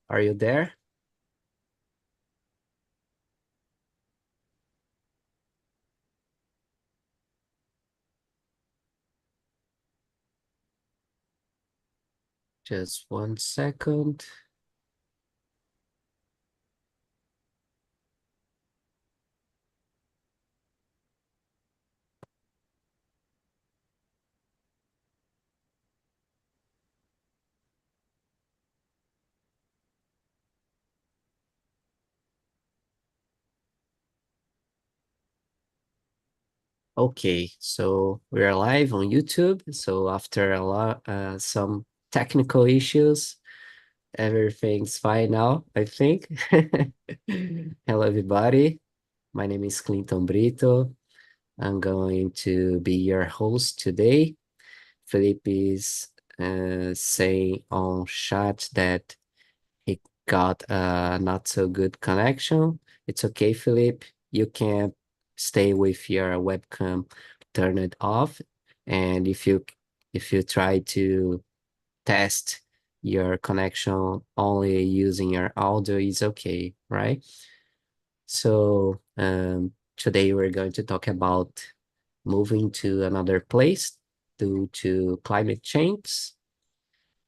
Are you there? Just 1 second. Okay, so we're live on YouTube. So after some technical issues, everything's fine now, I think. Hello, everybody. My name is Clinton Brito. I'm going to be your host today. Felipe is saying on chat that he got a not so good connection. It's okay, Philip. You can stay with your webcam turned off. And if you try to test your connection only using your audio, is okay, right? So today we're going to talk about moving to another place due to climate change.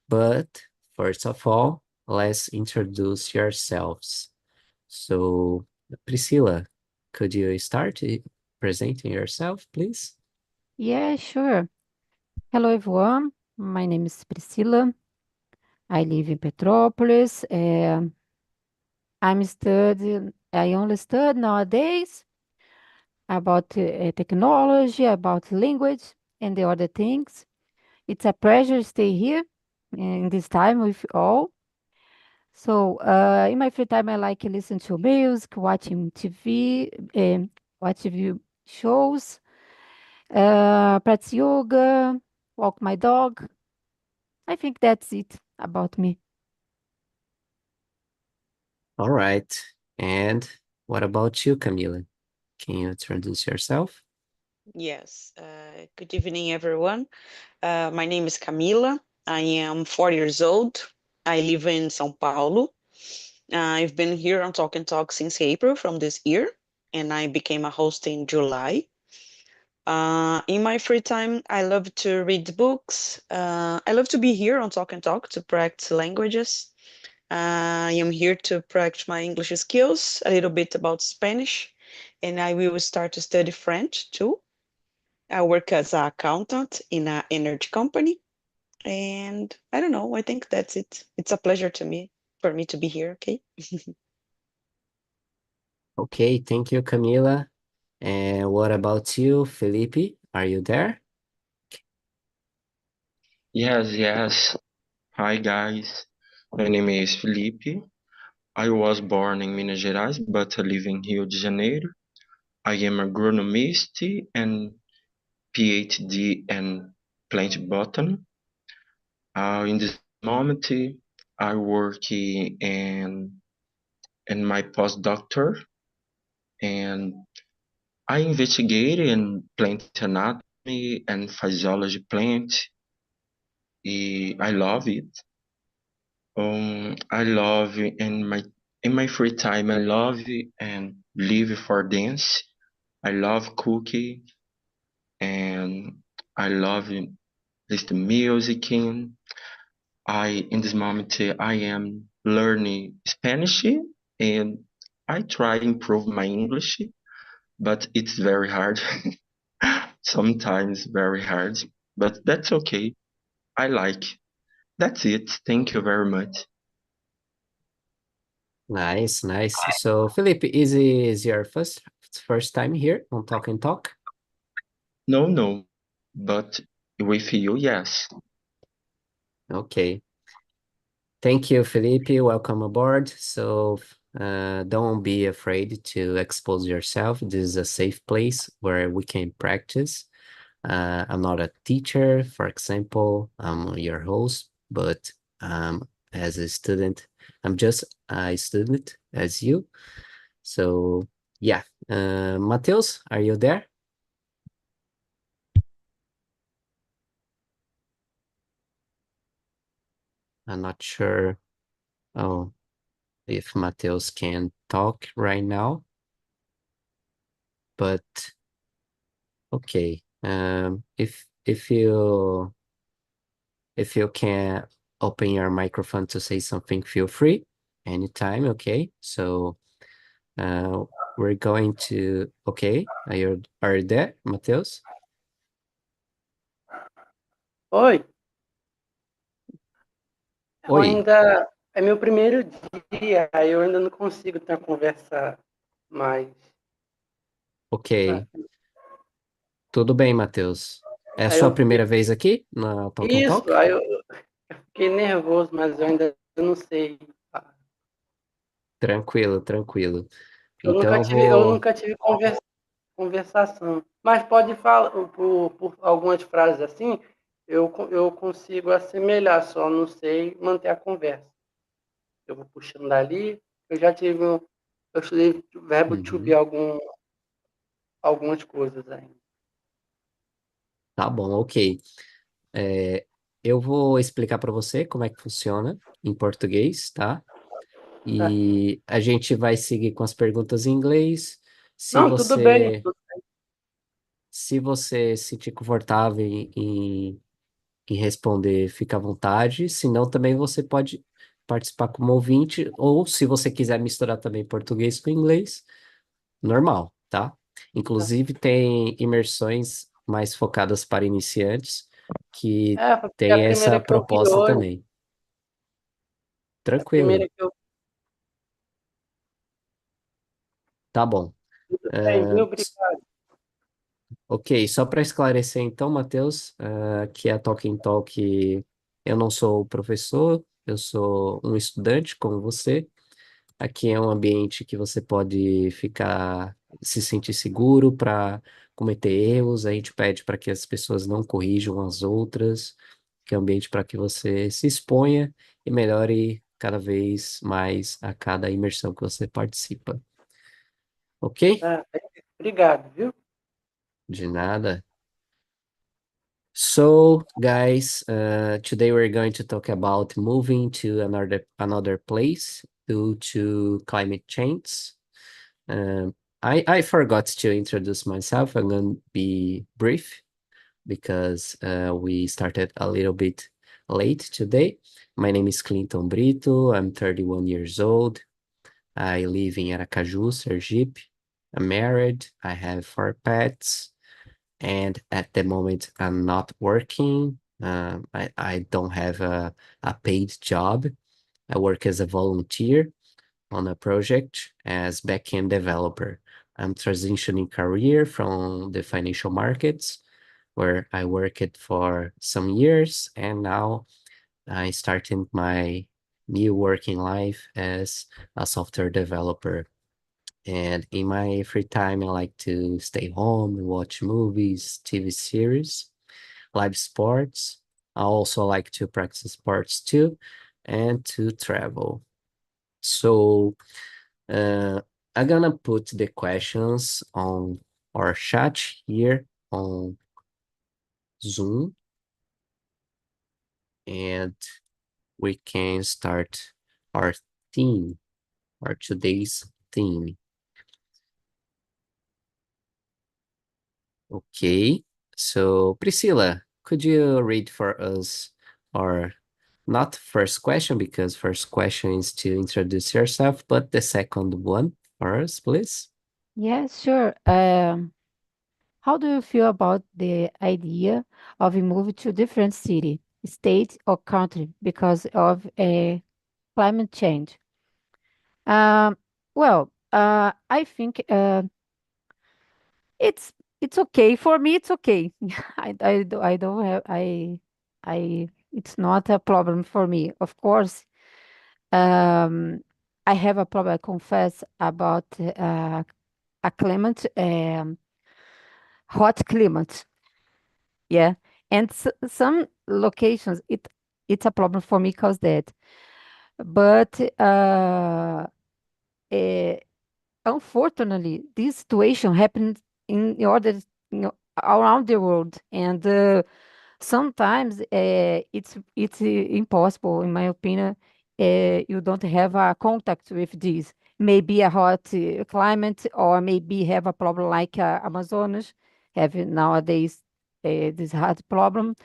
But first of all, let's introduce yourselves. So, Priscilla, could you start presenting yourself, please? Yeah, sure. Hello, everyone. My name is Priscila. I live in Petrópolis. I only study nowadays about technology, about language, and the other things. It's a pleasure to stay here in this time with you all. So, in my free time, I like listen to music, watching TV, watch TV shows, practice yoga, walk my dog. I think that's it about me. All right. And what about you, Camila? Can you introduce yourself? Yes. Good evening, everyone. My name is Camila. I am 40 years old. I live in São Paulo. I've been here on Talk and Talk since April from this year, and I became a host in July. In my free time, I love to read books. I love to be here on Talk and Talk to practice languages. I am here to practice my English skills, a little bit about Spanish, and I will start to study French too. I work as an accountant in an energy company. And I don't know, I think that's it. It's a pleasure to me for me to be here, okay? Okay, thank you, Camila. And what about you, Felipe? Are you there? Yes, yes. Hi, guys. My name is Felipe. I was born in Minas Gerais, but I live in Rio de Janeiro. I am agronomist and PhD in plant botany. In this moment, I work in my postdoctor, and I investigate in plant anatomy and physiology plant. I love it. I love in my free time. I love and live for dance. I love cooking and I love listen music. I in this moment I am learning Spanish and I try improve my English, but it's very hard. Sometimes very hard, but that's okay. I like. That's it. Thank you very much. Nice, nice. So, Felipe, is your first time here on Talk and Talk? No, no, but with you, yes. Okay. Thank you, Felipe. Welcome aboard. So, don't be afraid to expose yourself. This is a safe place where we can practice. I'm not a teacher, for example. I'm your host, but as a student, I'm just a student as you. So, yeah. Mateus, are you there? I'm not sure. Oh, if Mateus can talk right now, but okay. If you can open your microphone to say something, feel free anytime. Okay. So uh, we're going to. Okay. Are you there, Mateus? Oi, eu Oi. ainda. É meu primeiro dia, aí eu ainda não consigo ter uma conversa mais. Ok. Tudo bem, Matheus. É a Aí sua eu. primeira vez aqui na Talk and Isso, Talk? aí eu fiquei nervoso, mas eu ainda não sei. Tranquilo, tranquilo. Eu Então nunca eu tive, eu vou. nunca tive conversação. Mas pode falar, por algumas frases assim, eu consigo assemelhar, só não sei manter a conversa. Eu vou puxando dali, eu já tive eu estudei o verbo to be Uhum. algumas coisas ainda. Tá bom, ok. É, eu vou explicar para você como é que funciona em português, tá? Tá? E a gente vai seguir com as perguntas em inglês. Se Não, tudo bem. você, se você se sentir confortável em responder, fica à vontade. Se não, também você pode participar como ouvinte, ou se você quiser misturar também português com inglês, normal, tá? Inclusive, tem imersões mais focadas para iniciantes, que É, porque a tem essa primeira que eu vi proposta hoje, também. a primeira Tranquilo, que eu tá bom. tudo bem, Ah, viu? Obrigado. ok, só para esclarecer então, Matheus, que a Talking Talk, eu não sou professor, eu sou um estudante como você. Aqui é um ambiente que você pode ficar, se sentir seguro para cometer erros. A gente pede para que as pessoas não corrijam as outras, que é um ambiente para que você se exponha e melhore cada vez mais a cada imersão que você participa. Ok? Tá? Obrigado, viu? De nada. So, guys, today we're going to talk about moving to another place due to climate change. Um, I forgot to introduce myself. I'm going to be brief because we started a little bit late today. My name is Clinton Brito. I'm 31 years old. I live in Aracaju, Sergipe. I'm married. I have 4 pets. And at the moment, I'm not working. I don't have a paid job. I work as a volunteer on a project as backend developer. I'm transitioning career from the financial markets where I worked for some years, and now I started my new working life as a software developer. And in my free time, I like to stay home and watch movies, TV series, live sports. I also like to practice sports too, and to travel. So uh, I'm gonna put the questions on our chat here on Zoom, and we can start our theme, our today's theme. Okay, so Priscilla, could you read for us our not first question, because first question is to introduce yourself, but the second one for us, please? Yes, sure. How do you feel about the idea of moving to different city, state, or country because of climate change? Um, I think it's it's okay for me. It's okay. I don't have I. It's not a problem for me. Of course, um, I have a problem. I confess about a climate, hot climate. Yeah, and some locations it's a problem for me because that. But eh, unfortunately, this situation happens in other, around the world, and sometimes it's impossible, in my opinion, you don't have a contact with this. Maybe a hot climate, or maybe have a problem like Amazonas have nowadays this hard problem.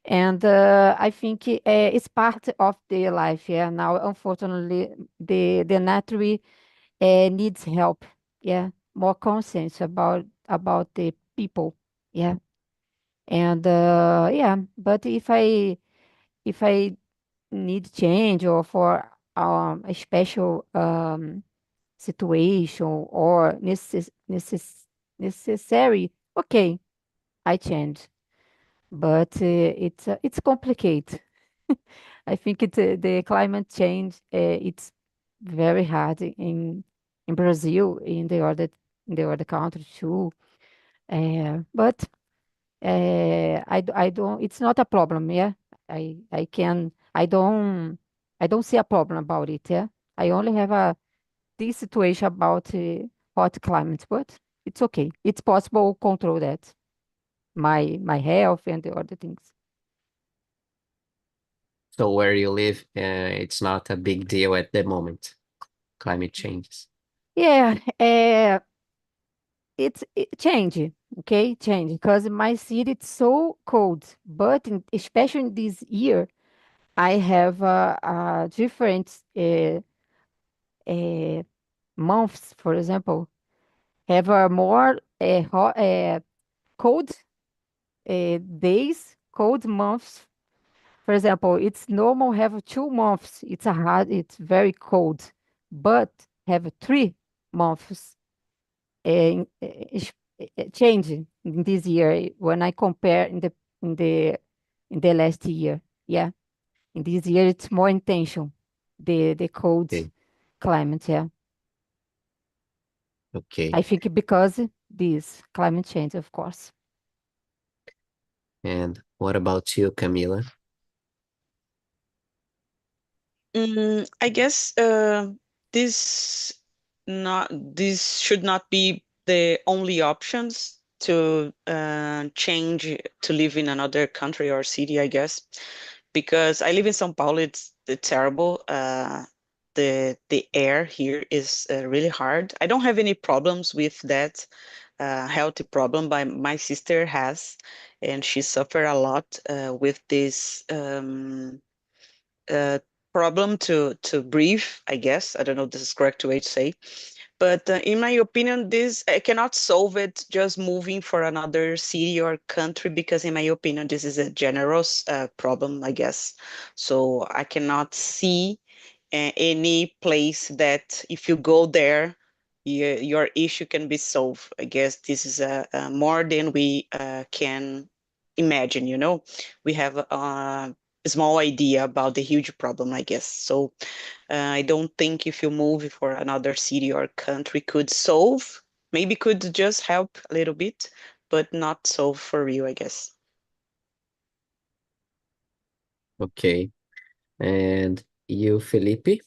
And I think it's part of their life. Yeah. Now, unfortunately, the nature needs help. Yeah, more conscience about the people. Yeah, and yeah. But if I need change, or for a special situation, or necessary, okay, I change. But it's complicated. I think the climate change. It's very hard in Brazil, in the other countries too. But I don't. It's not a problem. Yeah, I can. I don't see a problem about it. Yeah, I only have this situation about hot climates, but it's okay. It's possible to control that. My health and the other things. So where you live, it's not a big deal at the moment, climate changes. Yeah, it's change. Okay, change, because my city it's so cold. But especially in this year, I have different uh, months. For example, have a more cold days, cold months. For example, it's normal have 2 months. It's very cold, but have 3 months changing in this year when I compare in the in the last year. Yeah, in this year it's more intention. The cold Okay. climate. Yeah, Okay. I think because this climate change, of course. And what about you, Camila? I guess this should not be the only options to change to live in another country or city, I guess, because I live in São Paulo. It's terrible. The air here is really hard. I don't have any problems with that healthy problem, but my sister has, and she suffered a lot with this. Uh, Problem to breathe, I guess. I don't know if this is correct way to say. But in my opinion, this I cannot solve it just moving for another city or country, because in my opinion, this is a generous problem, I guess. So I cannot see any place that if you go there, your issue can be solved. I guess this is more than we can imagine. We have a small idea about the huge problem, I guess. So I don't think if you move for another city or country could solve. Maybe could just help a little bit, but not solve for real, I guess. Okay. And you, Felipe,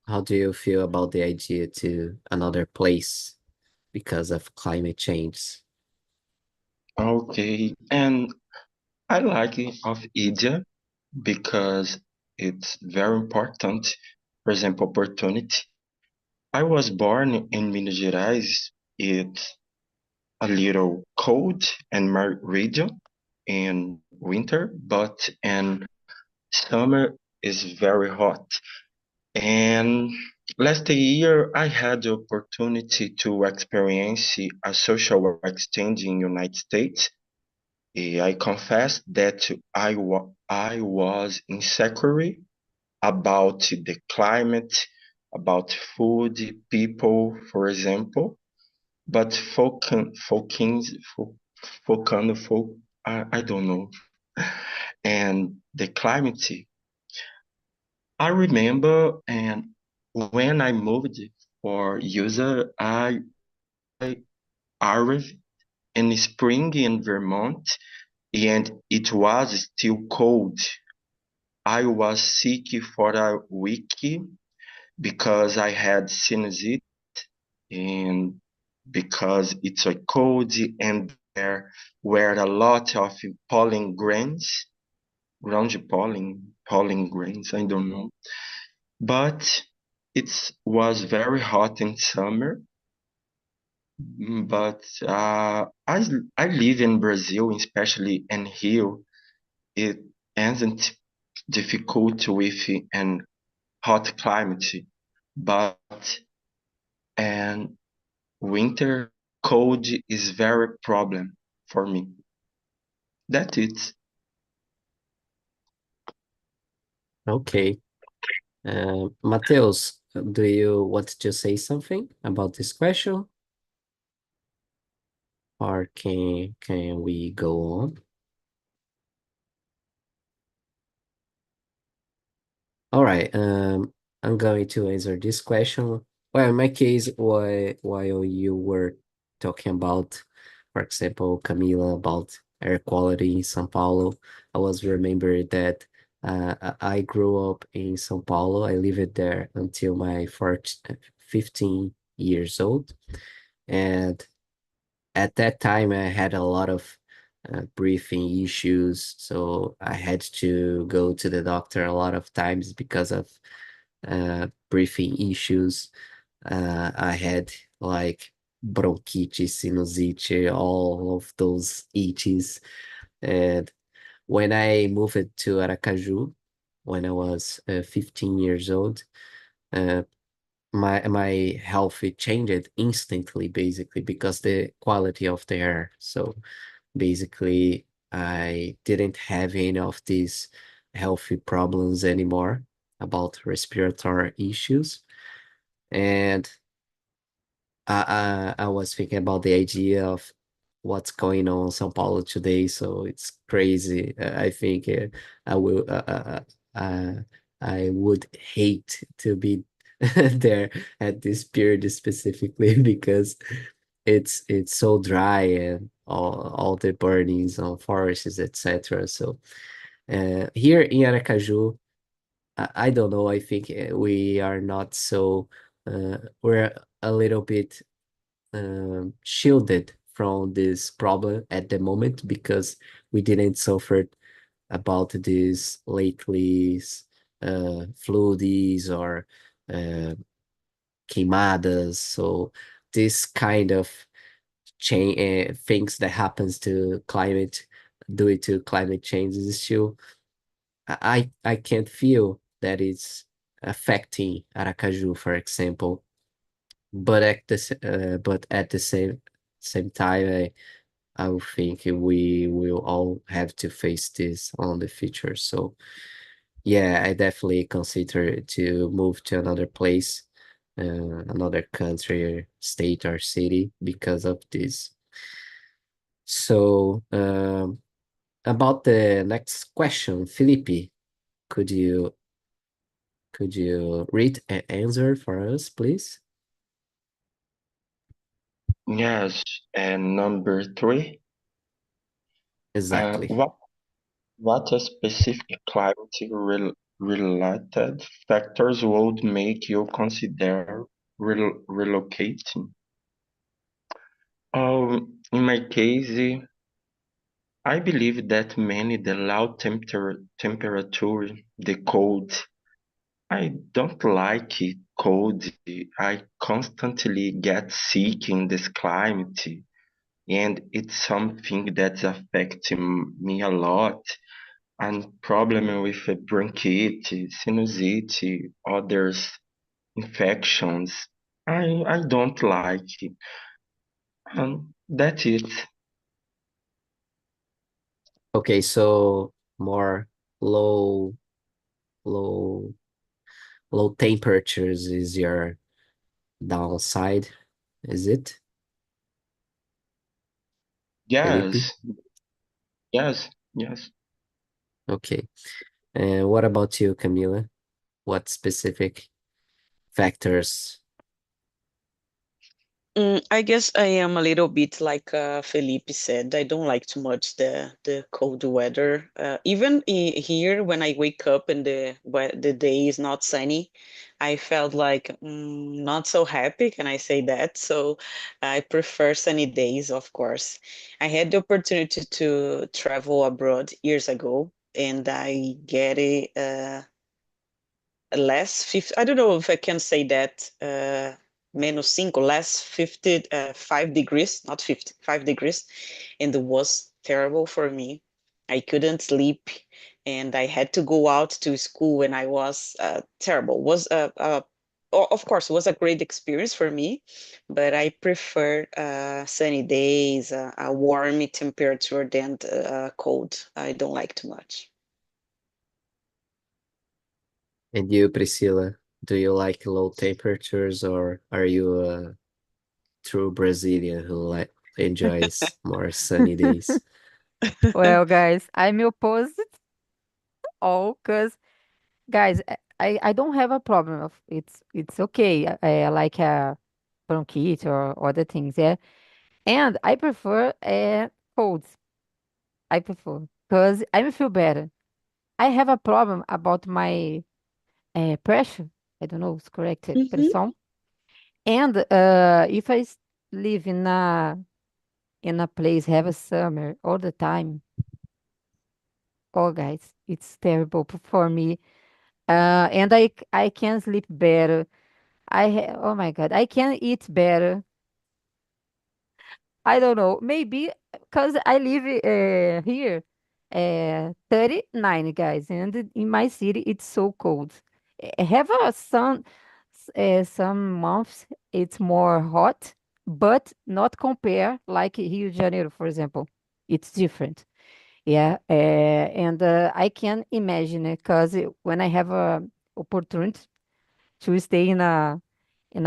how do you feel about the idea to another place because of climate change? Okay, and I like it of India because it's very important. For example, opportunity. I was born in Minas Gerais. It's a little cold in my region in winter, but in summer is very hot. And last year, I had the opportunity to experience a social exchange in United States. I confess that I was insecure about the climate, about food, people, for example. But I don't know. And the climate, I remember, and when I moved for user, I arrived in spring in Vermont, and it was still cold. I was sick for a week because I had sinusite, and because it's a cold and there were a lot of pollen grains. ground pollen grains. I don't know, but it was very hot in summer. But I live in Brazil, especially in Rio. It isn't difficult with an hot climate, but and winter cold is very problem for me. That's it. Okay. Mateus, do you want to say something about this question, or can we go on? All right. I'm going to answer this question. Well, in my case, while you were talking about, for example, Camila, about air quality in São Paulo, I was remembered that I grew up in São Paulo. I lived there until my 15 years old. And at that time, I had a lot of breathing issues. So I had to go to the doctor a lot of times because of breathing issues. I had like bronchitis, sinusite, all of those itches. And when I moved to Aracaju, when I was 15 years old, uh, my health it changed instantly, basically because the quality of the air. So basically, I didn't have any of these healthy problems anymore about respiratory issues. And I was thinking about the idea of what's going on in São Paulo today, so it's crazy. I think I will I would hate to be there at this period specifically because it's so dry and all the burnings on forests, etc. So here in Aracaju, I don't know. I think we are not so we're a little bit shielded from this problem at the moment because we didn't suffer about these lately floodies or uh, queimadas. So this kind of change things that happens to climate due to climate change is still I can't feel that it's affecting Aracaju, for example. But at the same time, I would think we will all have to face this on the future. So yeah, I definitely consider to move to another place, another country, state, or city because of this. So about the next question, Felipe, could you read an answer for us, please? Yes, and number three, Exactly. what a specific related factors would make you consider relocating? In my case, I believe that many the low temperature, the cold. I don't like it cold. I constantly get sick in this climate, and it's something that's affecting me a lot. And problem with bronchitis, sinusite, others infections. I don't like it. And that's it. Okay, so more low, low, low temperatures is your downside, is it, Felipe? Yes, yes. Okay. And what about you, Camila? What specific factors? I guess I am a little bit like Felipe said. I don't like too much the cold weather. Even here, when I wake up and the day is not sunny, I felt like not so happy. Can I say that? So I prefer sunny days, of course. I had the opportunity to travel abroad years ago, and I get it less 50. I don't know if I can say that. Menos cinco, less 50, 5 degrees, not 50, 5 degrees. And it was terrible for me. I couldn't sleep and I had to go out to school when I was terrible. Was of course, it was a great experience for me, but I prefer sunny days, a warm temperature than cold. I don't like too much. And you, Priscilla, do you like low temperatures, or are you a true Brazilian who like enjoys more sunny days? Well, guys, I'm opposite all because guys, I don't have a problem of it's okay. I like bronchitis or other things, yeah. And I prefer colds. I prefer because I feel better. I have a problem about my pressure. I don't know if it's correct, Mhm. pressão. And if live in a place have a summer all the time, oh guys, it's terrible for me. And I can sleep better. Oh my God, I can eat better. I don't know. Maybe because I live here, 39 guys, and in my city it's so cold. Have a some months it's more hot, but not compare like Rio de Janeiro, for example. It's different. Yeah, and I can imagine it because when I have a opportunity to stay in a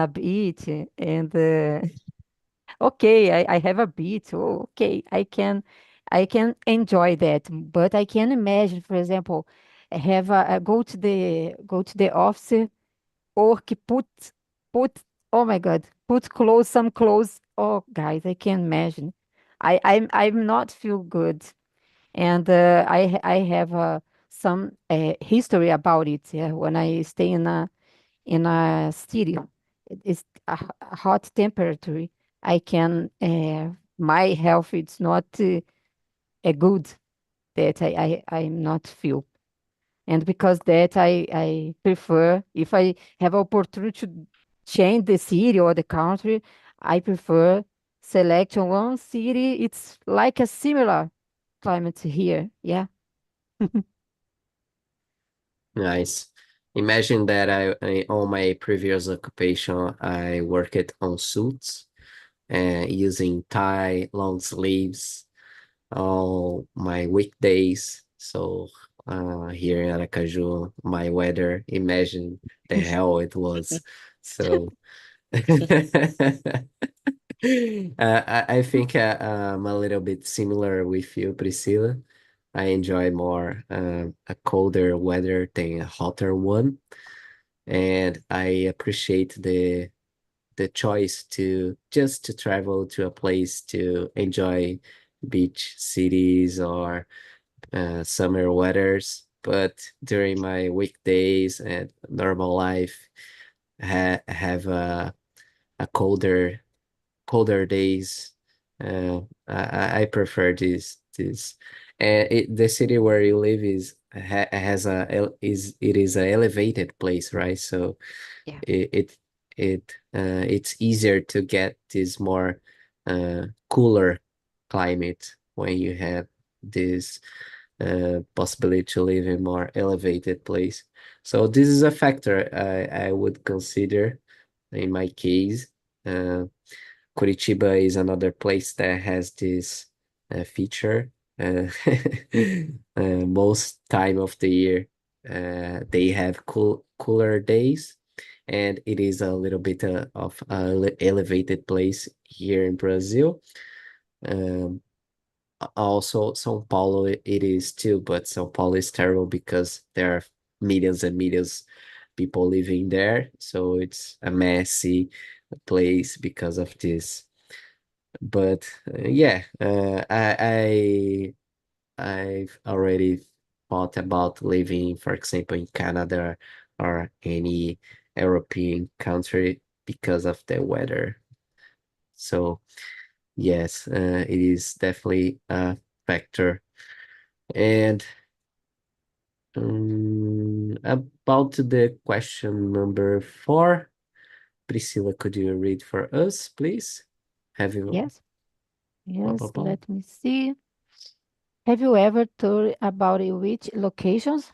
beach and okay, I have a beach. Oh, okay, I can enjoy that. But I can imagine, for example, have go to the office or put oh my God, put clothes some clothes. Oh, guys, I can imagine. I'm not feel good, and I have some history about it. Yeah, when I stay in a city. It's a hot temperature. I can my health it's not a good that I'm not feel. And because that I prefer if I have opportunity to change the city or the country, I prefer select one city. It's like a similar climate here. Yeah. Nice. Imagine that on my previous occupation, I worked on suits and using tie, long sleeves all my weekdays. So here in Aracaju, my weather, imagine the hell it was. So I think I'm a little bit similar with you, Priscilla. I enjoy more a colder weather than a hotter one, and I appreciate the choice to just to travel to a place to enjoy beach cities or summer weathers. But during my weekdays and normal life, have a colder days. I prefer this. And the city where you live has it is a elevated place, right? So Yeah. it it, it's easier to get this more cooler climate when you have this possibility to live in more elevated place. So this is a factor I would consider in my case. Uh, Curitiba is another place that has this feature. Uh, most time of the year, they have cooler days, and it is a little bit of a elevated place here in Brazil. Um, Also, São Paulo it is too, but São Paulo is terrible because there are millions and millions people living there, so it's a messy place because of this. But yeah, I've already thought about living, for example, in Canada or any European country because of the weather. So yes, it is definitely a factor. And About the question number 4, Priscilla, could you read for us, please? Have you? Yes. Blah, blah, Yes, blah. let me see. Have you ever thought about which locations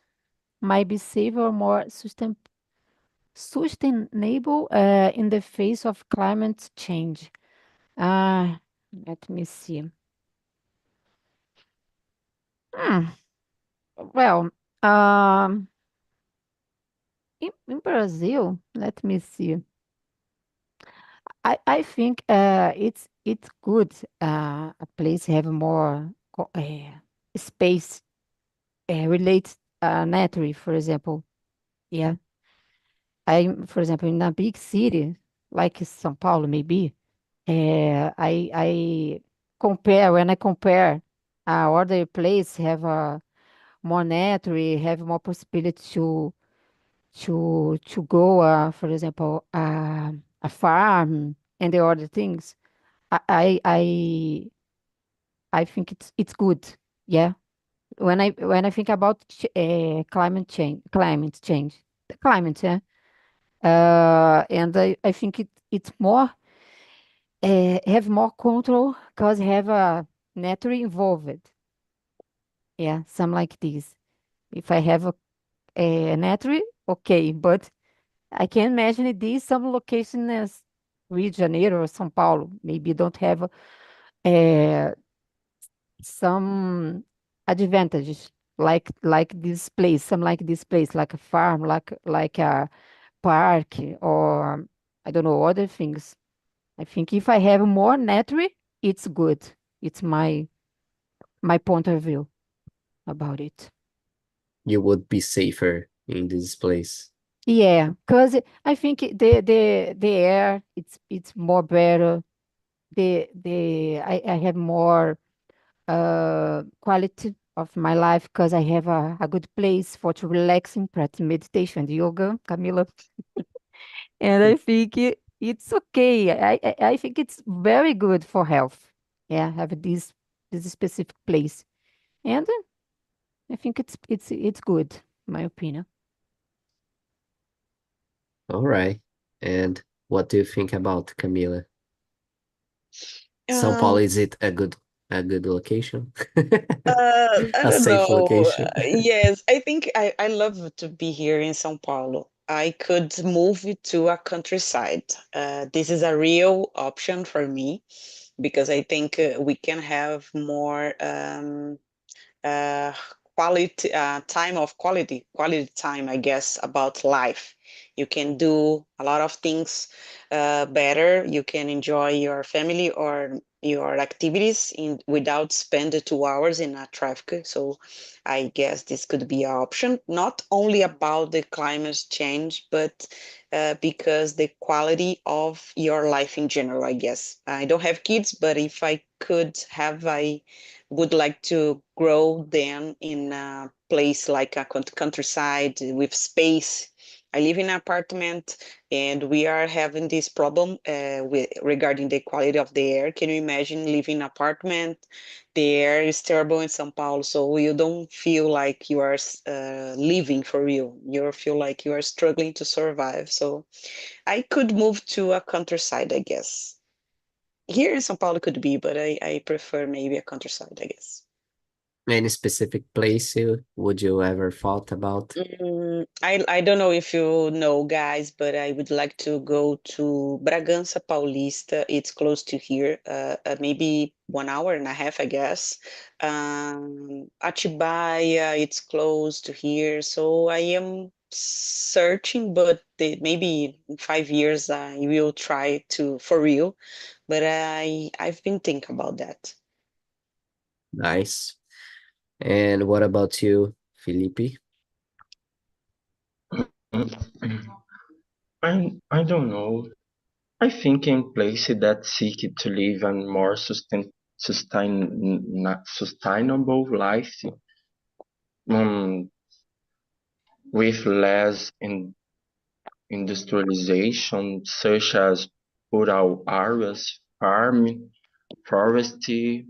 might be safer or more sustainable in the face of climate change? Let me see. Hmm, Well, um, in Brazil, let me see. I think it's good a place have more space related naturally, for example. Yeah, for example, in a big city like São Paulo, maybe. I compare when I compare other place have more naturally, have more possibility to go, for example, a farm and the other things. I I I I think it's good. Yeah. When I think about climate change, the climate, yeah. And I think it's more have more control because have a naturally involved. Yeah, some like this. If I have a naturally, okay, but I can imagine this some location as Rio de Janeiro or São Paulo maybe don't have uh, some advantages like this place, some like this place, like a farm, like a park or I don't know other things. I think if I have more naturally, it's good. It's my point of view about it. You would be safer in this place. Yeah, because I think the air it's more better. I have more quality of my life because I have a good place for to relaxing, practice meditation, yoga, Camila. And I think it's okay. I think it's very good for health. Yeah, have this specific place. And I think it's good, in my opinion. All right. And what do you think about Camila? São Paulo, Um, is it a good location? I A don't safe know. location? Yes, I think I love to be here in São Paulo. I could move to a countryside. This is a real option for me because I think we can have more uh, quality time of quality time, I guess, about life. You can do a lot of things better. You can enjoy your family or your activities in without spend 2 hours in a traffic. So I guess this could be an option, not only about the climate change, but because the quality of your life in general, I guess. I don't have kids, but if I could have, I would like to grow them in a place like a countryside with space. I live in an apartment and we are having this problem regarding the quality of the air. Can you imagine living in an apartment? The air is terrible in São Paulo, so you don't feel like you are living for real. You feel like you are struggling to survive. So I could move to a countryside, I guess. Here in São Paulo could be, but I prefer maybe a countryside, I guess. Any specific place would you ever thought about? I don't know if you know, guys, but I would like to go to Bragança Paulista. It's close to here, maybe 1 hour and a half, I guess. Atibaia, it's close to here. So I am searching, but maybe in 5 years I will try to for real. But I've been thinking about that. Nice. And what about you, Felipe? I don't know. I think in places that seek to live a more sustainable life, um, with less industrialization, such as rural areas, farming, forestry,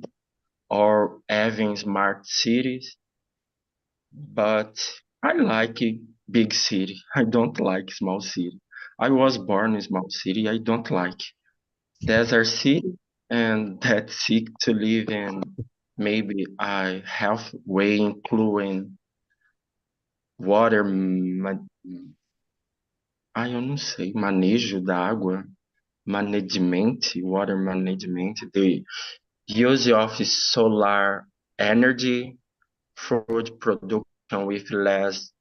or even smart cities. But I like a big city. I don't like small city. I was born in small city. I don't like desert city, and that sick to live in. Maybe I halfway including water, eu não sei, manejo da água, management, water management, the use of solar energy, food production with less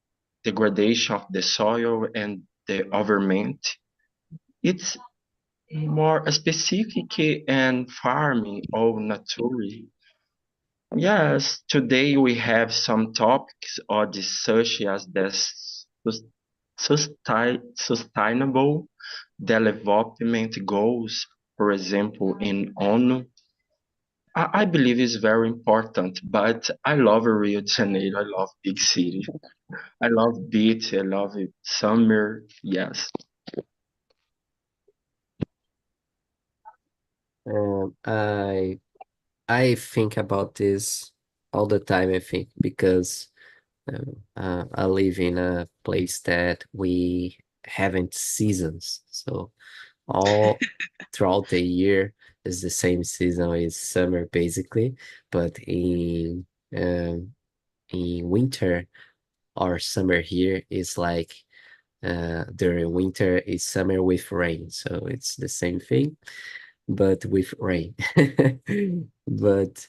degradation of the soil and the environment. It's more specific and farming or nature. Yes, today we have some topics or such as the sustainable development goals, for example, in ONU. I believe it's very important, but I love Rio de Janeiro. I love big city. I love beach. I love it. Summer. Yes. Um, I I think about this all the time, I think, because I live in a place that we haven't seasons. So all throughout the year is the same season, is summer basically, but in winter or summer here is like during winter is summer with rain. So it's the same thing, but with rain. But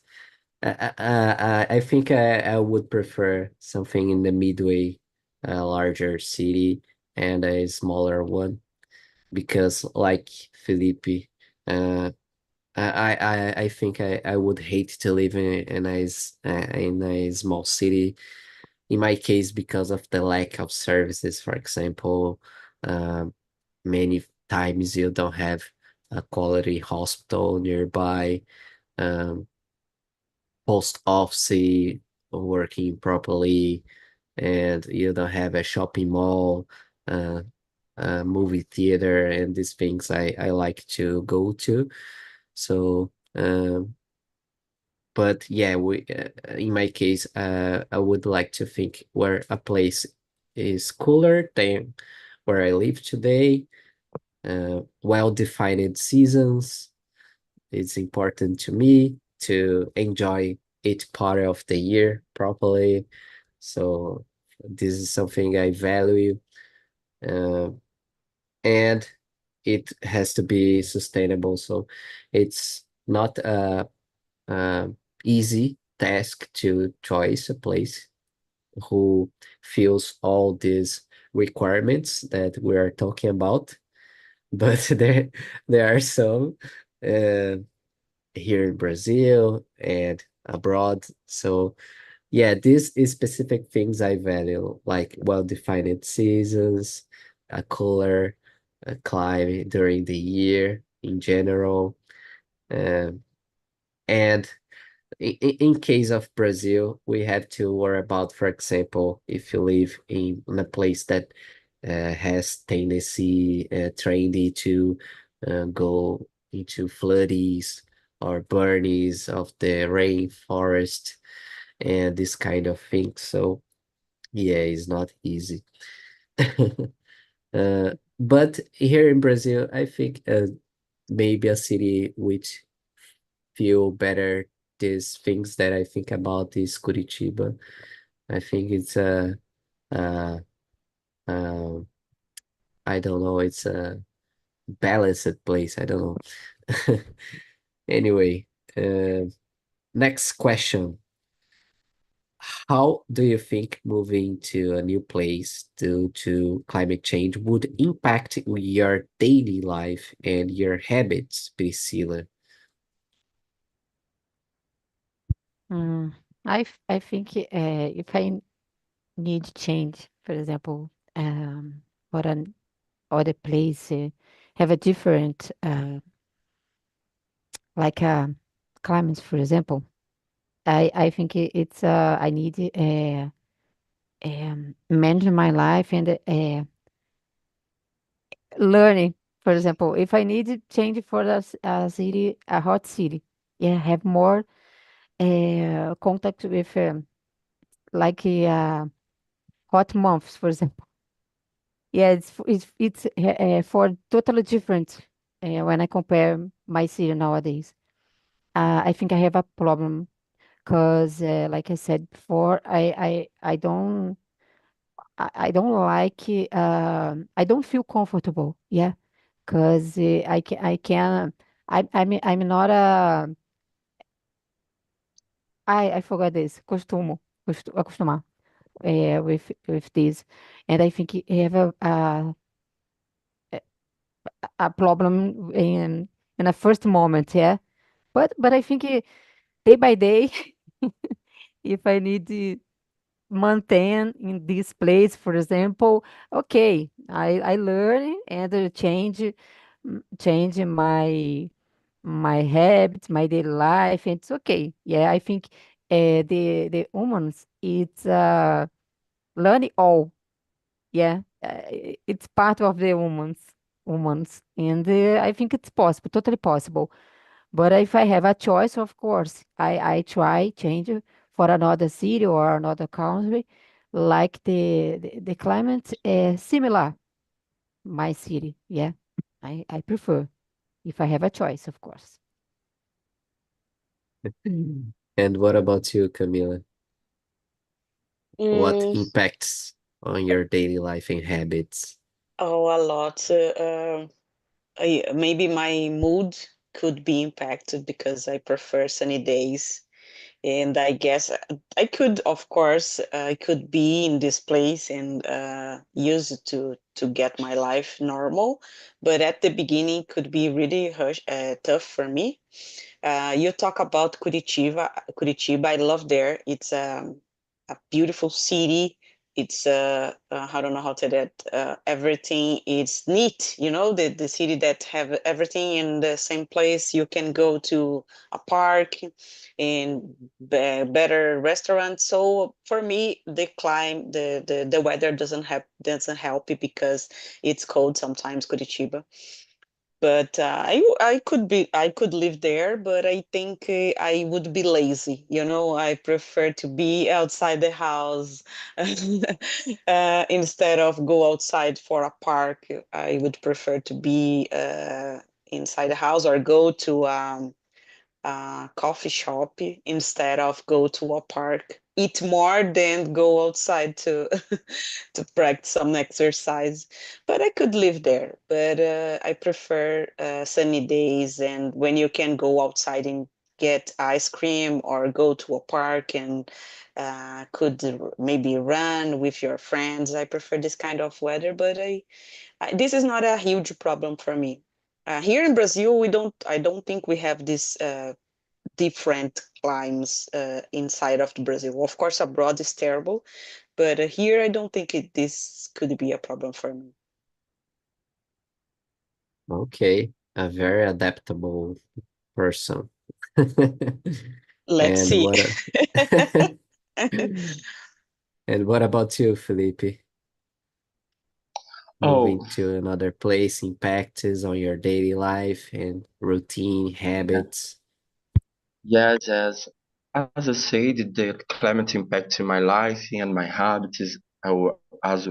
I think I would prefer something in the midway, a larger city and a smaller one, because like Felipe, uh, I think I would hate to live in a small city. In my case, because of the lack of services, for example, um, many times you don't have a quality hospital nearby. Um, Post office working properly, and you don't have a shopping mall, uh, a movie theater, and these things I like to go to. So, but yeah, in my case, I would like to think where a place is cooler than where I live today. Well-defined seasons. It's important to me to enjoy each part of the year properly. So this is something I value, uh, and it has to be sustainable. So it's not a easy task to choose a place who fills all these requirements that we are talking about. But there are some. Uh, Here in Brazil and abroad. So yeah, these is specific things I value, like well-defined seasons, a cooler climate during the year in general. Um, and in case of Brazil, we have to worry about, for example, if you live in a place that has tendency, trendy to go into floodies or burnies of the rainforest and this kind of thing. So yeah, it's not easy. But here in Brazil, I think maybe a city which feel better these things that I think about is Curitiba. I think it's a, a I don't know, it's a balanced place. I don't know. Anyway, uh, next question. How do you think moving to a new place due to climate change would impact your daily life and your habits, Priscilla? Mm, I think if I need change, for example, for an other place, have a different like climate, for example. I think it's I need manage my life and learning. For example, if I need to change for a city, a hot city, yeah, have more contact with like hot months, for example. Yeah, it's for totally different when I compare my city nowadays. I think I have a problem because, like I said before, I don't like I don't feel comfortable. Yeah, because I can I'm not a I forgot this acostumar with this, and I think I have a problem in a first moment. Yeah, but I think day by day, if I need to maintain in this place, for example, okay, I learn and change my habits, my daily life, and it's okay. Yeah, I think the humans it's learning all. Yeah, it's part of the humans, and I think it's possible, totally possible. But if I have a choice, of course, I try change it for another city or another country, like the climate is similar my city. Yeah, I prefer if I have a choice, of course. And what about you, Camila? What Mm, impacts on your daily life and habits? oh, a lot. Maybe my mood could be impacted because I prefer sunny days. And I guess I could, of course, I could be in this place and use it to get my life normal. But at the beginning, could be really tough for me. You talk about Curitiba. Curitiba, I love there. It's a beautiful city. It's I don't know how to say that. Everything is neat. You know, the city that have everything in the same place. You can go to a park and better restaurants. So for me, the weather doesn't help it because it's cold sometimes, Curitiba. But I could live there, but I think I would be lazy. You know, I prefer to be outside the house instead of go outside for a park. I would prefer to be inside the house or go to coffee shop instead of go to a park. Eat more than go outside to to practice some exercise. But I could live there. But I prefer sunny days and when you can go outside and get ice cream or go to a park and could maybe run with your friends. I prefer this kind of weather, but this is not a huge problem for me. Here in Brazil, we don't. I don't think we have this different climes inside of the Brazil. Of course, abroad is terrible, but here I don't think this could be a problem for me. Okay, a very adaptable person. Let's And see. what and what about you, Felipe? Oh, Moving to another place impacts on your daily life and routine habits. yes, as I said, the climate impact in my life and my habits as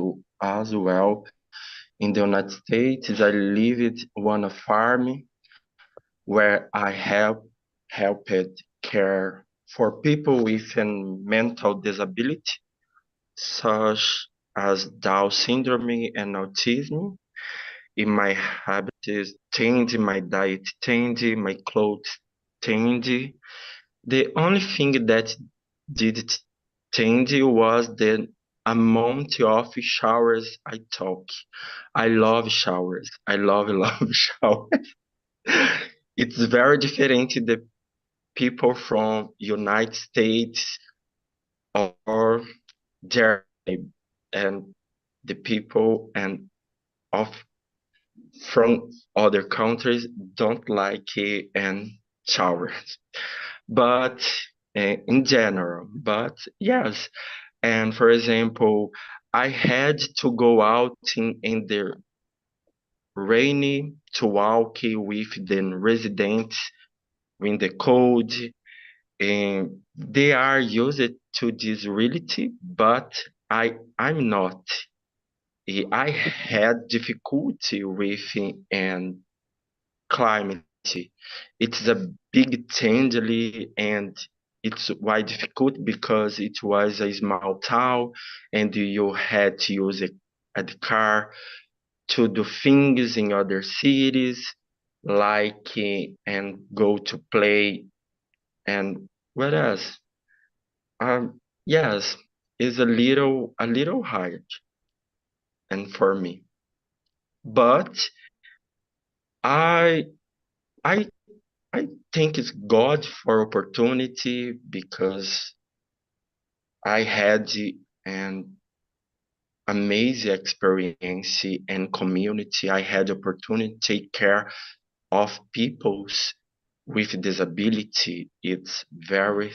well. In the United States, I lived on a farm where I helped care for people with a mental disability, such as Down syndrome and autism. In my habits change, my diet change, my clothes change. The only thing that did change was the amount of showers I took. I love showers. I love love showers. It's very different the people from United States or Germany and the people and of from other countries don't like it and showers. But in general, but yes. And for example, I had to go out in the rainy to walk with the residents in the cold, and they are used to this reality, but I'm not. I had difficulty with and climate. It's a big change and it's why difficult because it was a small town and you had to use a car to do things in other cities like and go to play and what else? Yes, it's a little hard and for me. But I I I think it's God for opportunity because I had an amazing experience and community. I had opportunity to take care of peoples with disability. It's very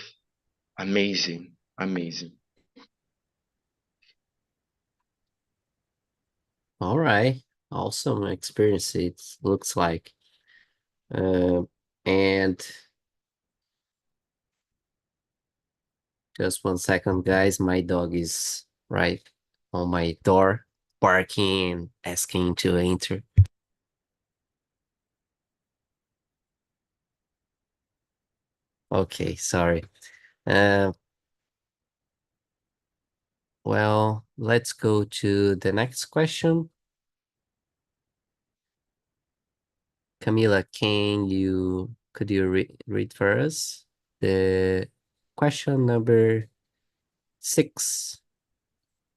amazing, amazing. All right. Awesome experience, it looks like. Uh, and just 1 second, guys. My dog is right on my door, barking, asking to enter. Okay, sorry. Uh, well, let's go to the next question. Camila, could you read for us the question number 6?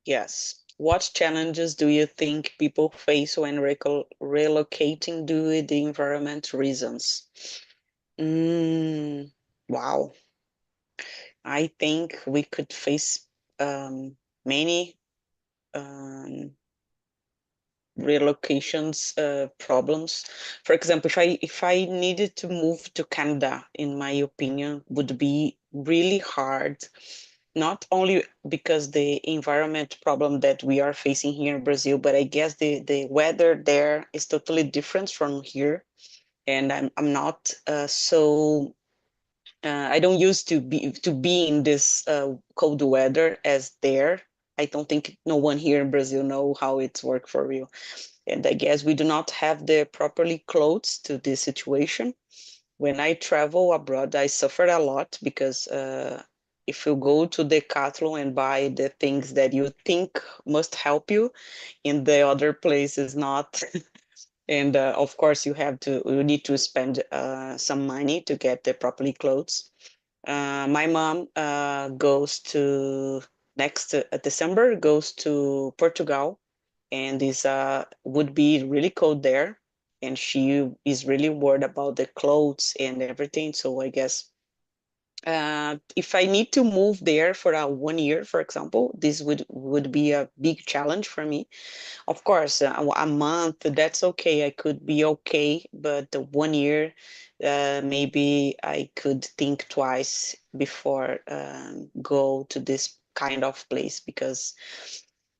Yes. What challenges do you think people face when relocating due to the environment reasons? Mm, wow. I think we could face many um, relocations problems. For example, if I needed to move to Canada, in my opinion, would be really hard. Not only because the environment problem that we are facing here in Brazil, but I guess the weather there is totally different from here, and I'm not so I don't used to be in this cold weather as there. I don't think no one here in Brazil know how it's work for real. And I guess we do not have the properly clothes to this situation. When I travel abroad, I suffer a lot because if you go to Decathlon and buy the things that you think must help you, in the other place is not. And of course, you need to spend some money to get the properly clothes. My mom goes to next December goes to Portugal, and is would be really cold there, and she is really worried about the clothes and everything. So I guess if I need to move there for 1 year, for example, this would be a big challenge for me. Of course, a month, that's okay. I could be okay, but the 1 year, maybe I could think twice before go to this kind of place because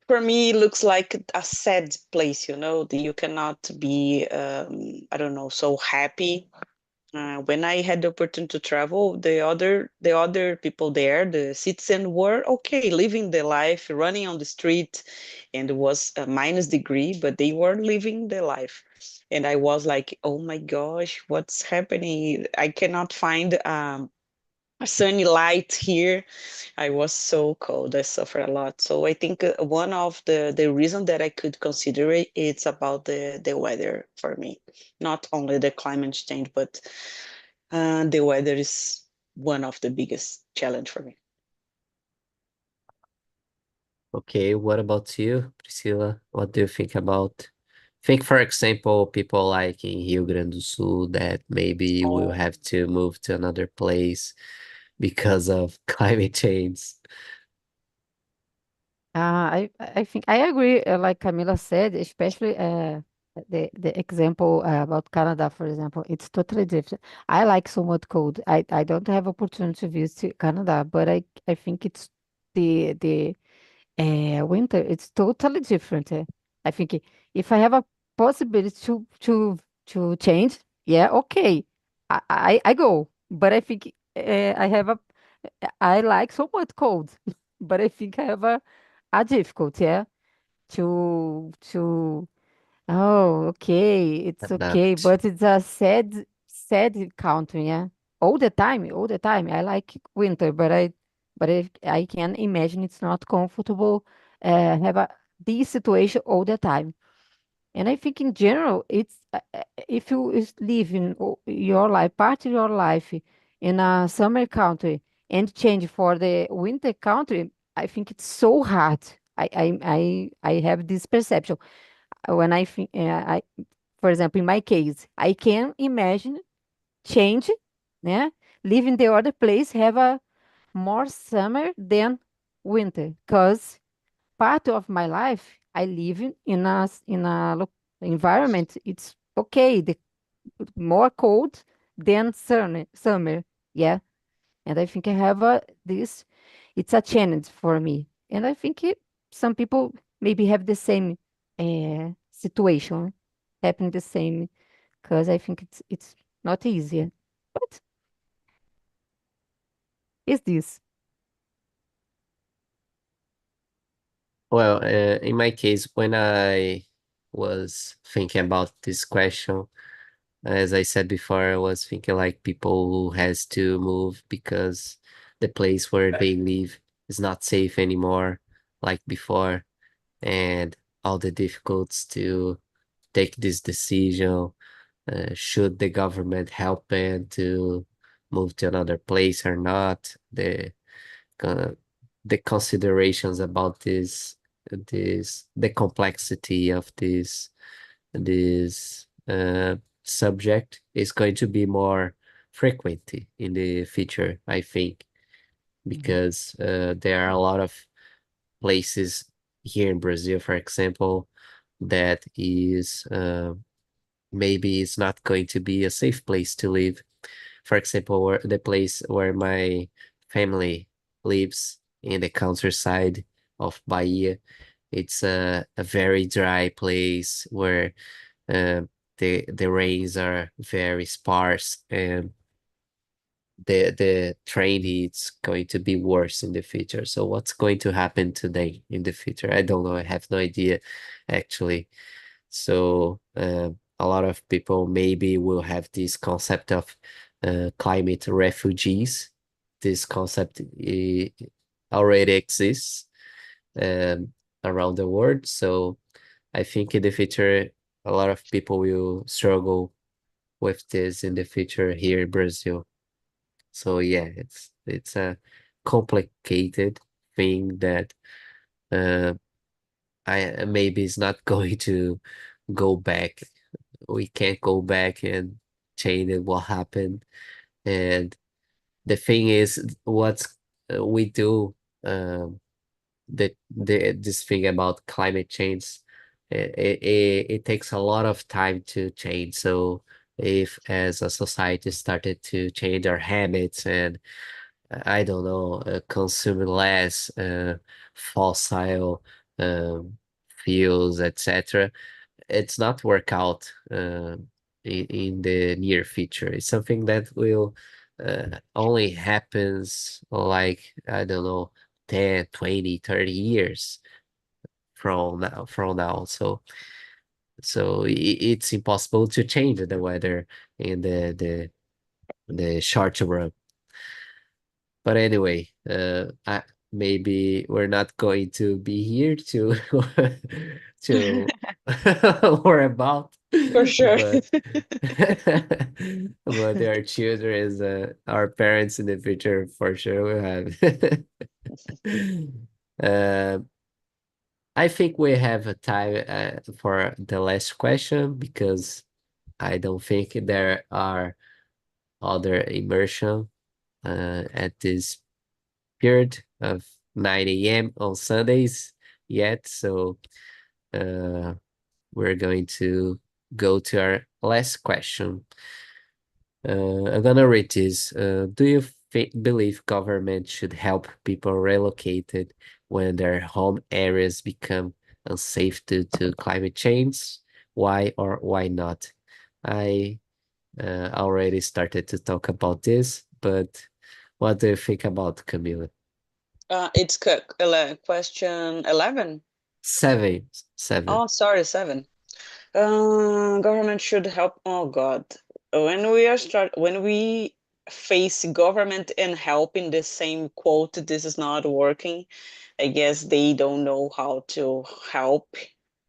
for me it looks like a sad place, that you cannot be, I don't know, so happy when I had the opportunity to travel, the other people there, the citizens were okay, living their life, running on the street, and it was a minus degree, but they were living their life. And I was like, oh my gosh, what's happening? I cannot find a sunny light here. I was so cold. I suffered a lot. So I think one of the reason that I could consider it's about the weather for me, not only the climate change, but the weather is one of the biggest challenge for me. Okay, what about you, Priscilla? What do you think about? Think, for example, people like in Rio Grande do Sul that maybe will Oh, have to move to another place because of climate change. I think I agree, like Camila said, especially the example about Canada, for example, it's totally different. I like somewhat cold. I don't have opportunity to visit Canada, but I think it's the winter. It's totally different. I think if I have a possibility to change, yeah, okay, I go. But I think I like somewhat cold, but I think I have are difficult, yeah, to oh, okay, it's okay, adapt. but it's a sad country, yeah. All the time. I like winter, but I can imagine it's not comfortable have this situation all the time. And I think in general, it's if you live in your life, part of your life in a summer country and change for the winter country, I think it's so hard. I have this perception when I think for example, in my case, I can imagine change, né? Live in the other place, have a more summer than winter, because part of my life I live in a environment. It's okay, the more cold than summer, yeah. And I think I have this. It's a challenge for me, and I think some people maybe have the same situation, happen the same, because I think it's not easier. But is this? Well, in my case, when I was thinking about this question, as I said before, I was thinking like people who has to move because the place where they live is not safe anymore, like before, and all the difficulties to take this decision. Should the government help them to move to another place or not? Uh, the considerations about the complexity of this subject is going to be more frequent in the future, I think, Mhm. because there are a lot of places here in Brazil, for example, that is maybe it's not going to be a safe place to live. For example, the place where my family lives in the countryside of Bahia, it's a very dry place where uh, the rains are very sparse and the train is going to be worse in the future. So what's going to happen today in the future? I don't know. I have no idea, actually. So a lot of people maybe will have this concept of climate refugees. This concept already exists um, around the world. So I think in the future, a lot of people will struggle with this in the future here in Brazil. So yeah, it's a complicated thing that uh, I maybe is not going to go back. We can't go back and change what happened. And the thing is, what we do, the this thing about climate change, it takes a lot of time to change. So if as a society started to change our habits and I don't know, consume less fossil fuels, etc. It's not work out in the near future. It's something that will only happens like, I don't know, 10, 20, 30 years from now. So it's impossible to change the weather in the short run. But anyway, maybe we're not going to be here to to worry about, For sure. but but our children is our parents in the future for sure will have. Uh, I think we have a time for the last question because I don't think there are other immersion at this period of 9 a.m. on Sundays yet. So uh, we're going to go to our last question. I'm gonna read this. Do you believe government should help people relocated when their home areas become unsafe due to climate change? Why or why not? I already started to talk about this, but what do you think about Camila? Question 11. Seven, seven. Oh, sorry, 7. Government should help. Oh God, when we face government and help in the same quote, this is not working. I guess they don't know how to help,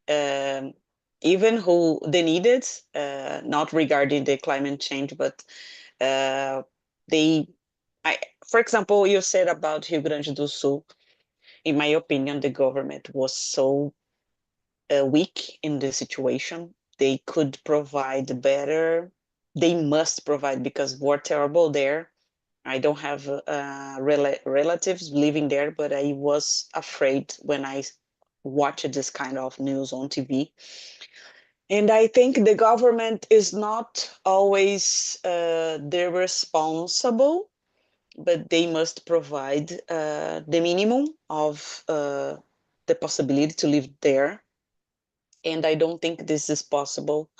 um, even who they need it. Not regarding the climate change, but uh, they. I, for example, you said about Rio Grande do Sul. In my opinion, the government was so weak in the situation. They could provide better. They must provide because we're terrible there. I don't have relatives living there, but I was afraid when I watched this kind of news on TV. And I think the government is not always the responsible, but they must provide the minimum of the possibility to live there. And I don't think this is possible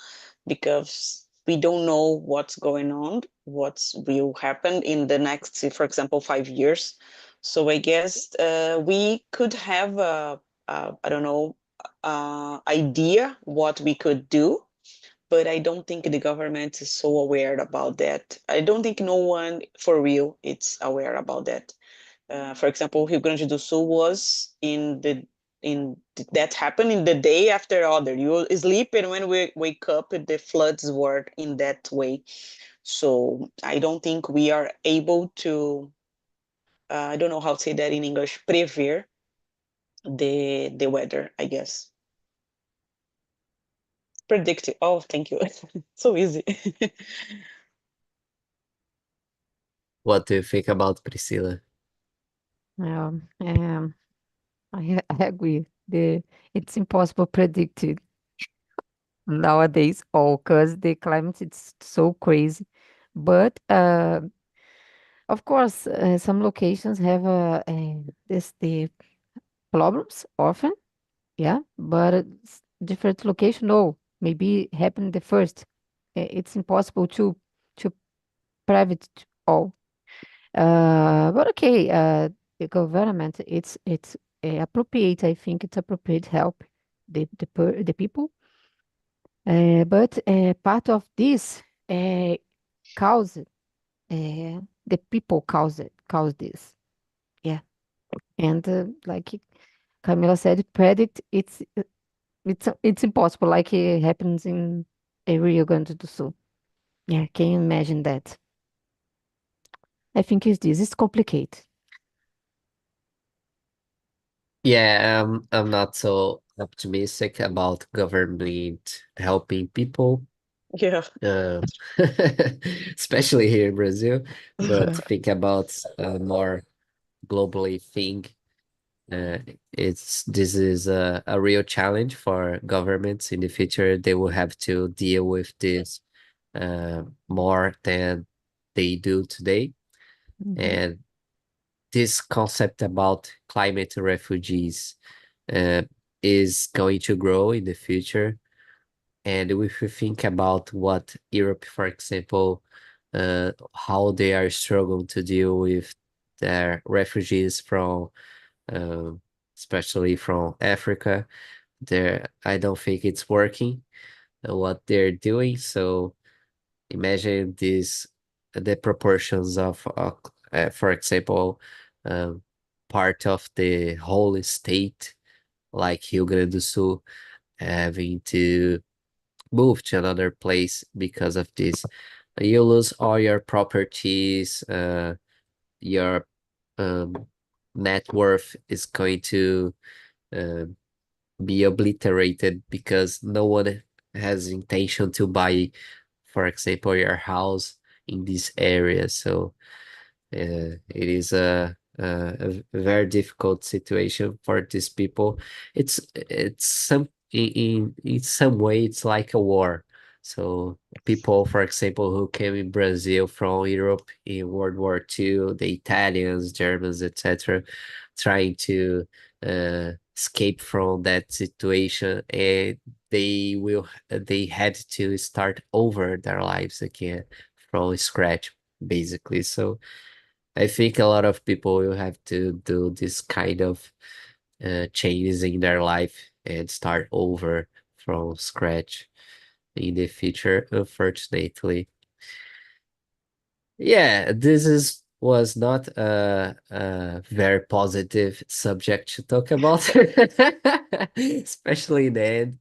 because we don't know what's going on, what will happen in the next, for example, 5 years. So I guess we could have I don't know, idea what we could do, but I don't think the government is so aware about that. I don't think no one for real is aware about that. For example, Rio Grande do Sul was in that happened in the day after other. You sleep and when we wake up, the floods were in that way. So I don't think we are able to. I don't know how to say that in English. Prever the weather. I guess predict it. Oh, thank you. So easy. What do you think about Priscilla? Um, um, I agree. It's impossible to predict it nowadays, all because the climate is so crazy. But of course, some locations have this the problems often, yeah. But different location, no, maybe happen the first. It's impossible to private all. But okay, the government, it's appropriate. I think it's appropriate help the people. But part of this cause the people cause this. Yeah, and like Camila said, predict it's impossible. Like it happens in Rio Grande do Sul. Yeah, can you imagine that? I think it's this. It's complicated. Yeah, I'm not so optimistic about government helping people, Yeah. uh, especially here in Brazil. But think about a more globally thing. Uh, this is a real challenge for governments in the future. They will have to deal with this more than they do today. Mhm. And this concept about climate refugees uh, is going to grow in the future. And if we think about what Europe, for example, how they are struggling to deal with their refugees from, um, especially from Africa, there I don't think it's working what they're doing. So imagine this, the proportions of, for example, um, part of the whole state, like Rio Grande do Sul, having to move to another place because of this. You lose all your properties, your um, net worth is going to uh, be obliterated because no one has intention to buy, for example, your house in this area. So it is a very difficult situation for these people. It's some in some way it's like a war. So people, for example, who came in Brazil from Europe in World War II, the Italians, Germans, etc., trying to escape from that situation, and they had to start over their lives again from scratch, basically. So I think a lot of people will have to do this kind of changes in their life and start over from scratch in the future, unfortunately. Yeah, this is was not a very positive subject to talk about, especially then.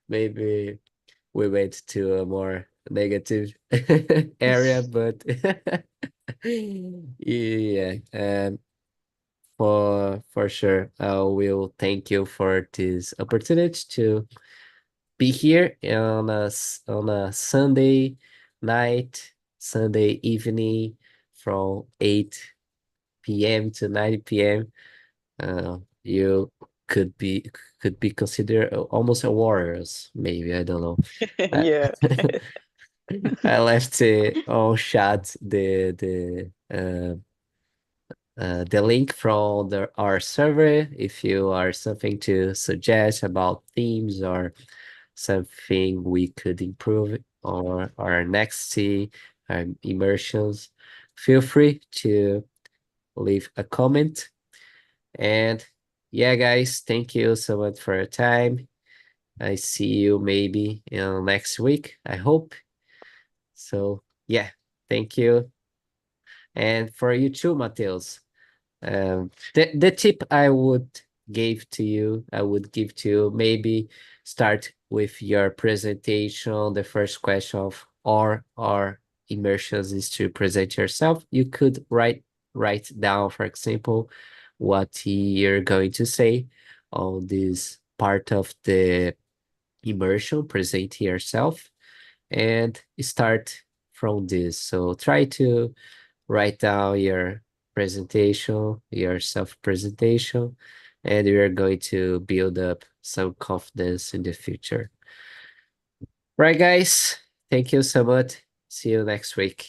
Maybe we went to a more negative area, but yeah, for sure, I will thank you for this opportunity to be here on on a Sunday night, Sunday evening from 8 p.m. to 9 p.m. You could be could be considered almost a warriors, maybe, I don't know. I, Yeah. I left on chat the link from our server if you are something to suggest about themes or something we could improve on our next immersions. Feel free to leave a comment. And yeah, guys, thank you so much for your time. I see you maybe next week, I hope. So yeah, thank you. And for you too, Mateus. The tip I would give to you, maybe start with your presentation. The first question of our immersions is to present yourself. You could write down, for example, what you're going to say on this part of the immersion, present yourself, and start from this. So try to write down your presentation, your self-presentation, and we are going to build up some confidence in the future. Right, guys? Thank you so much. See you next week.